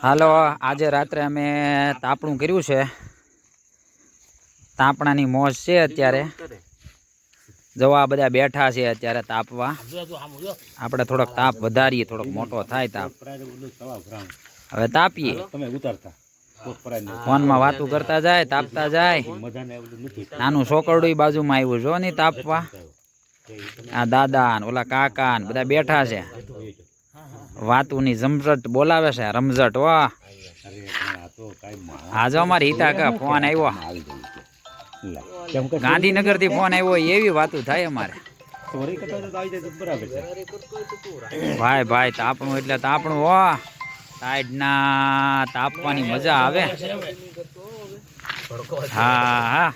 હાલો, આજે રાત્રે અમે તાપણું કર્યું છે. તાપણાની મોજ છે અત્યારે. જવા બધા બેઠા છે અત્યારે તાપવા. આપણે થોડોક તાપ વધારીએ, થોડોક મોટો થાય તાપ. હવે તાપીએ. ફોનમાં વાતું કરતા જાય, તાપતા જાય. નાનું છોકરડું બાજુમાં આવ્યું જો ને તાપવા. આ દાદા ને ઓલા કાકા ને બધા બેઠા છે. વાતુની જમઝટ બોલાવે છે, રમઝટ. વાહ, આજે અમારે હિતા કા ફોન આવ્યો, ગાંધીનગર થી ફોન આવ્યો, એવી વાતું થાય અમારે. ભાઈ ભાઈ તાપણું એટલે તાપણું. હો, ટાઈડ ના તાપવાની મજા આવે. હા હા,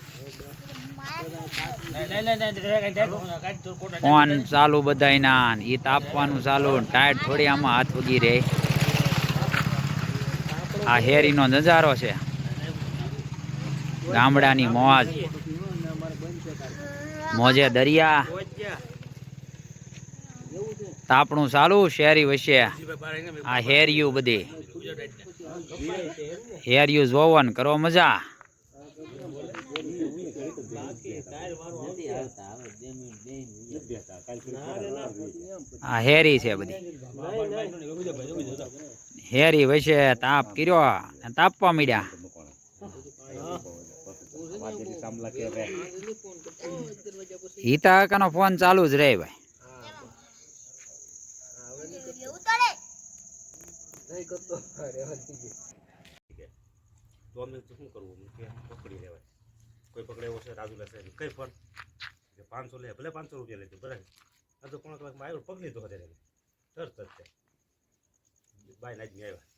ફોન ચાલુ બધાય ના, એ તાપવાનું ચાલુ. ટાઈડ થોડી આમાં હાથ વગી રે. આ હેરીનો નજારો છે, ગામડાની મોજ. મોજે દરિયા, તાપણું ચાલુ શહેરી વચ્ચે. આ હેરિયું બધી હેરિયું જોવન કરો મજા. આ હેરી છે બધી. હેરી વચ્ચે તાપ કર્યો, તાપવા મીડ્યા. હિતા કાકાનો ફોન ચાલુ જ રે ભાઈ. કોઈ પકડે છે રાજુલા છે કઈ પણ 500 લે, ભલે 500 રૂપિયા લેજો, ભલે અડધો પોણો કલાકમાં આવ્યો, પગ લીધો હજાર તરત જ બાય નાખી આવ્યા.